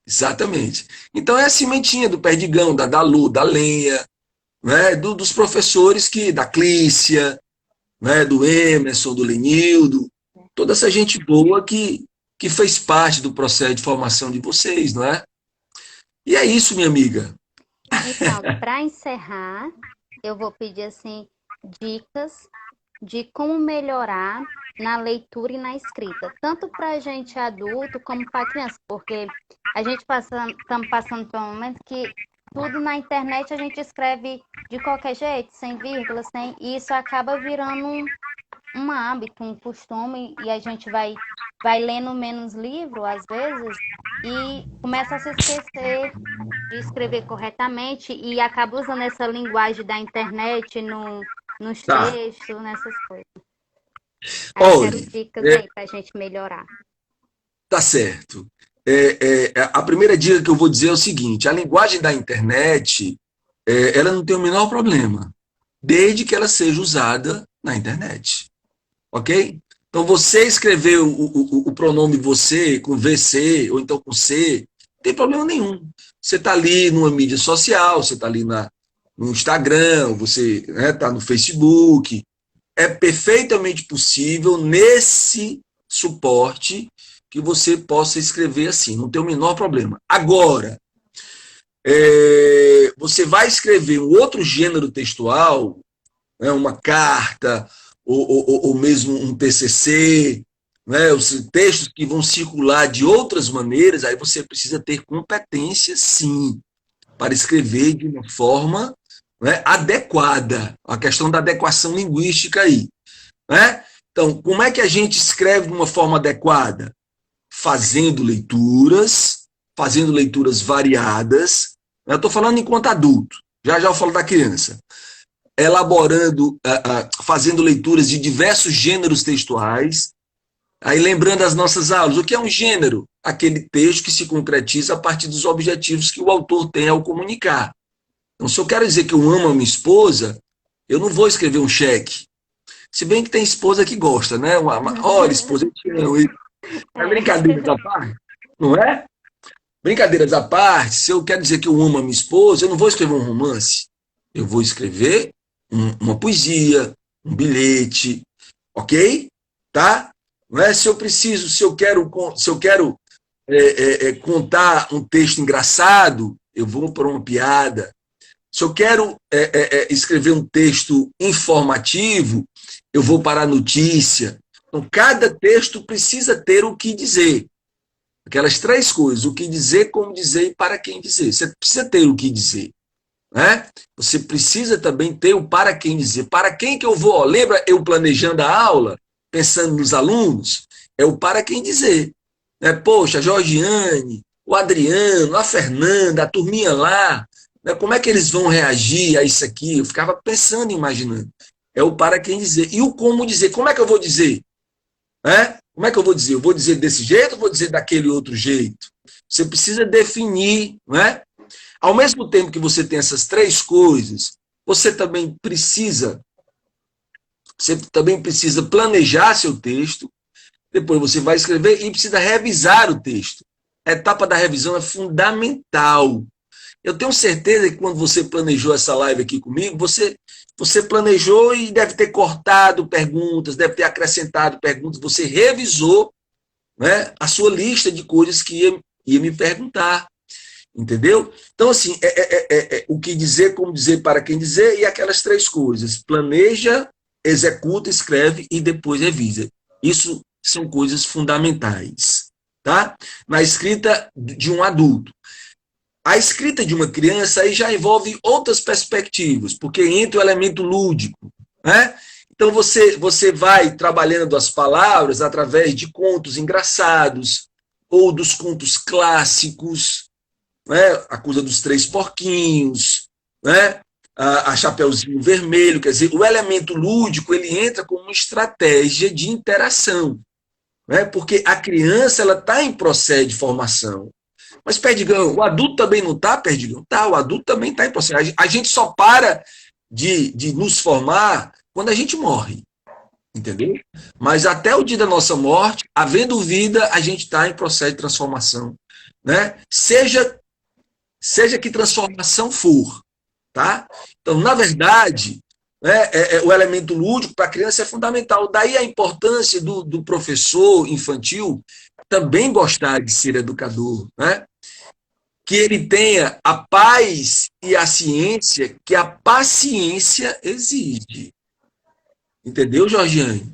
exatamente. Então é a cimentinha do perdigão, da Lu, da Lenha, né? Dos professores da Clícia, né? Do Emerson, do Lenildo, toda essa gente boa que fez parte do processo de formação de vocês, não é? E é isso, minha amiga. E pronto, para encerrar, eu vou pedir assim dicas de como melhorar na leitura e na escrita, tanto para gente adulto como para criança, porque a gente estamos passando por um momento que tudo na internet a gente escreve de qualquer jeito, sem vírgula, e isso acaba virando um hábito, um costume, e a gente vai lendo menos livro, às vezes, e começa a se esquecer de escrever corretamente e acaba usando essa linguagem da internet nos Tá. textos, nessas coisas. Aí eu quero Olha, dicas aí pra gente melhorar. tá certo. A primeira dica que eu vou dizer é o seguinte: a linguagem da internet, ela não tem o menor problema, desde que ela seja usada na internet. Ok? Então, você escrever o pronome você com VC ou então com C, não tem problema nenhum. Você está ali numa mídia social, você está ali no Instagram, você está no Facebook. É perfeitamente possível, nesse suporte, que você possa escrever assim, não tem o menor problema. Agora, você vai escrever um outro gênero textual, né, uma carta, ou mesmo um TCC, né, os textos que vão circular de outras maneiras, aí você precisa ter competência, sim, para escrever de uma forma, né, adequada. A questão da adequação linguística aí. Né? Então, como é que a gente escreve de uma forma adequada? Fazendo leituras variadas. Eu estou falando enquanto adulto, já eu falo da criança. Elaborando, fazendo leituras de diversos gêneros textuais. Aí, lembrando as nossas aulas, o que é um gênero? Aquele texto que se concretiza a partir dos objetivos que o autor tem ao comunicar. Então, se eu quero dizer que eu amo a minha esposa, eu não vou escrever um cheque. Se bem que tem esposa que gosta, né? Olha, esposa, eu te amo. É brincadeiras à parte, não é? Brincadeiras à parte, se eu quero dizer que eu amo a minha esposa, eu não vou escrever um romance. Eu vou escrever uma poesia, um bilhete, ok? Tá? Não é se eu preciso, se eu quero contar um texto engraçado, eu vou para uma piada. Se eu quero escrever um texto informativo, eu vou para a notícia. Então, cada texto precisa ter o que dizer. Aquelas três coisas, o que dizer, como dizer e para quem dizer. Você precisa ter o que dizer. Né? Você precisa também ter o para quem dizer. Para quem que eu vou? Ó, lembra eu planejando a aula, pensando nos alunos? É o para quem dizer. Né? Poxa, a Georgiane, o Adriano, a Fernanda, a turminha lá, né? Como é que eles vão reagir a isso aqui? Eu ficava pensando, imaginando. É o para quem dizer. E o como dizer. Como é que eu vou dizer? Né? Como é que eu vou dizer? Eu vou dizer desse jeito ou vou dizer daquele outro jeito? Você precisa definir, não é? Ao mesmo tempo que você tem essas três coisas, você também precisa planejar seu texto, depois você vai escrever e precisa revisar o texto. A etapa da revisão é fundamental. Eu tenho certeza que quando você planejou essa live aqui comigo, você planejou e deve ter cortado perguntas, deve ter acrescentado perguntas, você revisou, né, a sua lista de coisas que ia me perguntar. Entendeu? Então, assim, o que dizer, como dizer, para quem dizer, e aquelas três coisas. Planeja, executa, escreve e depois revisa. Isso são coisas fundamentais. Tá? Na escrita de um adulto. A escrita de uma criança aí já envolve outras perspectivas, porque entra o elemento lúdico. Né? Então, você vai trabalhando as palavras através de contos engraçados ou dos contos clássicos, né? A coisa dos três porquinhos, né? A Chapeuzinho Vermelho, quer dizer, o elemento lúdico ele entra como uma estratégia de interação, né? Porque a criança ela está em processo de formação. Mas, Perdigão, o adulto também não está, Perdigão? Tá, o adulto também está em processo. A gente só para de nos formar quando a gente morre, entendeu? Mas até o dia da nossa morte, havendo vida, a gente está em processo de transformação, né? Seja que transformação for, tá? Então, na verdade, né, o elemento lúdico para a criança é fundamental. Daí a importância do professor infantil também gostar de ser educador, né? Que ele tenha a paz e a ciência que a paciência exige. Entendeu, Georgiane?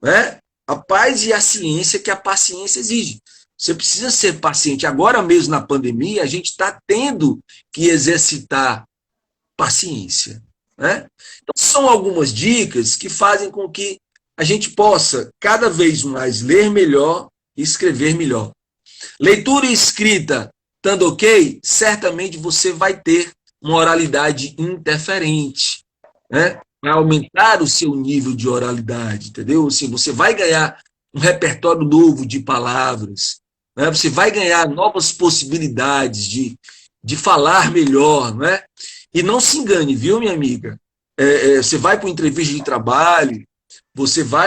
Né? A paz e a ciência que a paciência exige. Você precisa ser paciente. Agora mesmo na pandemia, a gente está tendo que exercitar paciência. Né? Então, são algumas dicas que fazem com que a gente possa cada vez mais ler melhor e escrever melhor. Leitura e escrita, estando ok, certamente você vai ter uma oralidade interferente. Né? Vai aumentar o seu nível de oralidade, entendeu? Assim, você vai ganhar um repertório novo de palavras, né? Você vai ganhar novas possibilidades de falar melhor, né? E não se engane, viu, minha amiga? Você vai para uma entrevista de trabalho,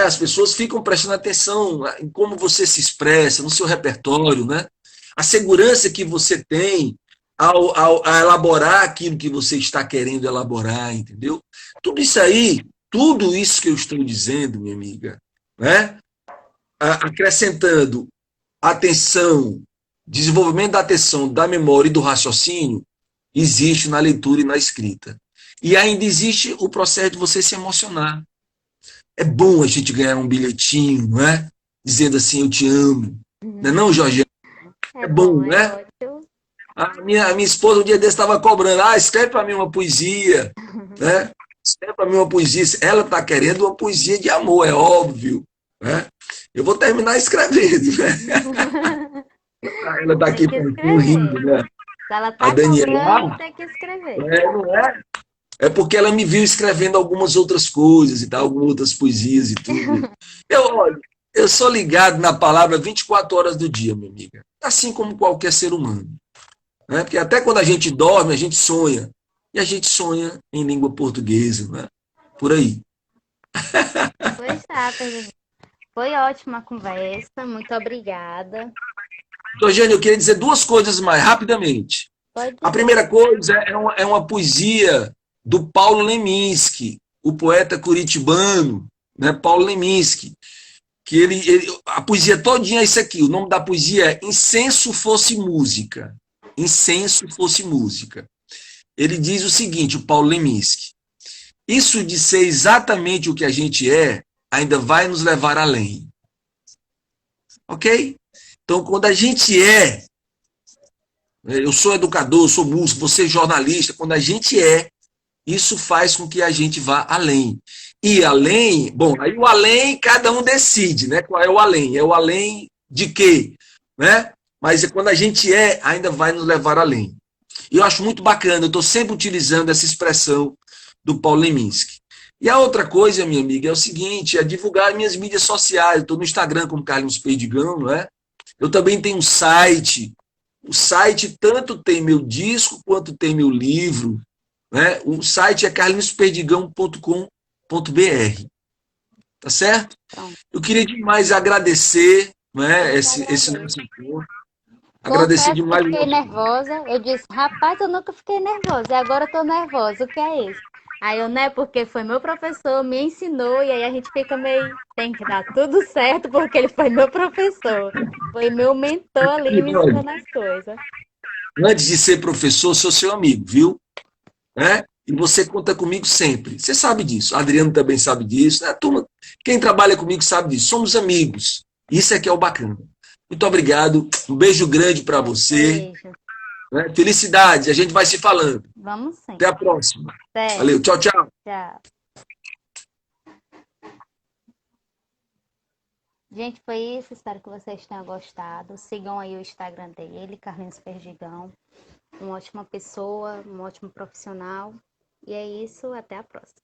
as pessoas ficam prestando atenção em como você se expressa, no seu repertório, né? A segurança que você tem ao elaborar aquilo que você está querendo elaborar, entendeu? Tudo isso que eu estou dizendo, minha amiga, né? Acrescentando atenção, desenvolvimento da atenção, da memória e do raciocínio, existe na leitura e na escrita. E ainda existe o processo de você se emocionar. É bom a gente ganhar um bilhetinho, não é? Dizendo assim, eu te amo. Não é não, Jorge? É bom, né? A minha esposa um dia desse estava cobrando, escreve para mim uma poesia, né? Escreve para mim uma poesia. Ela está querendo uma poesia de amor, é óbvio, né? Eu vou terminar escrevendo, né? Ela está aqui rindo, né? Se ela está cobrando, tem que escrever. Não é? É porque ela me viu escrevendo algumas outras coisas e tal, algumas outras poesias e tudo. Eu sou ligado na palavra 24 horas do dia, minha amiga. Assim como qualquer ser humano. Né? Porque até quando a gente dorme, a gente sonha. E a gente sonha em língua portuguesa, né? Por aí. Pois tá, foi ótima a conversa. Muito obrigada. Georgiane, eu queria dizer duas coisas mais, rapidamente. A primeira coisa é uma poesia do Paulo Leminski, o poeta curitibano, né, Paulo Leminski, que a poesia todinha é isso aqui, o nome da poesia é Incenso Fosse Música. Incenso Fosse Música. Ele diz o seguinte, o Paulo Leminski: isso de ser exatamente o que a gente é, ainda vai nos levar além. Ok? Então, quando a gente eu sou educador, eu sou músico, você é jornalista, quando a gente isso faz com que a gente vá além. E além, bom, aí o além cada um decide, né? Qual é o além? É o além de quê? Né? Mas quando a gente ainda vai nos levar além. E eu acho muito bacana, eu estou sempre utilizando essa expressão do Paulo Leminski. E a outra coisa, minha amiga, é o seguinte, é divulgar minhas mídias sociais. Eu estou no Instagram como Carlos Perdigão, não é? Eu também tenho um site. O site tanto tem meu disco quanto tem meu livro, né? O site é carlinhosperdigão.com.br, tá certo? Pronto. Eu queria demais agradecer, né, Eu que esse agradeço. nosso encontro, agradecer Confesso que demais o fiquei nosso. nervosa. Eu disse, rapaz, eu nunca fiquei nervosa. E agora eu tô nervosa. O que é isso? Aí eu, né, porque foi meu professor, me ensinou. E aí a gente fica meio. Tem que dar tudo certo, porque ele foi meu professor. Foi meu mentor ali me Olha, ensinando as coisas. antes de ser professor, sou seu amigo, viu? Né? E você conta comigo sempre. Você sabe disso. A Adriano também sabe disso. Né? Turma, quem trabalha comigo sabe disso. Somos amigos. Isso é que é o bacana. Muito obrigado. Um beijo grande para você. Beijo. Né? Felicidades. A gente vai se falando. Vamos sim. Até a próxima. Até. Valeu. Tchau, tchau. Tchau. Gente, foi isso. Espero que vocês tenham gostado. Sigam aí o Instagram dele, Carlinhos Perdigão. Uma ótima pessoa, um ótimo profissional. E é isso. Até a próxima.